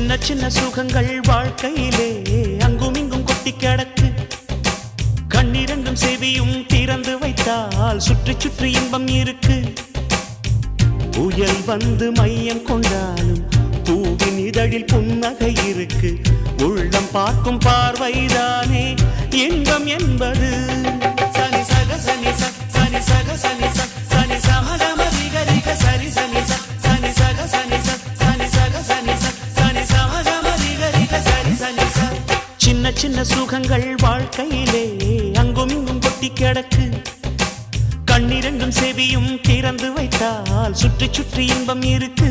சின்ன சின்ன சுகங்கள் வாழ்க்கையிலே அங்கும் இங்கும் கொட்டி கிடக்கு. கண்ணிரண்டும் செவியும் திறந்து வைத்தால் சுற்றி சுற்றி இன்பம் இருக்கு. புயல் வந்து மையம் கொண்டாலும் பூவின் இதழில் புன்னகை இருக்கு. உள்ளம் பார்க்கும் பார்வைதானே இன்பம் என்பது. சனி சக சனி சனி சக சனி சனி சமகம ரிக சரி சனி சனி சக சனி சனி சக சனி சனி சமகம ரிக சரி சனி. சின்ன சின்ன சுகங்கள் வாழ்க்கையிலே அங்கும் இங்கும் கொட்டி கிடக்கு. கண்ணிரண்டும் செவியும் திறந்து வைத்தால் சுற்றி சுற்றி இன்பம் இருக்கு.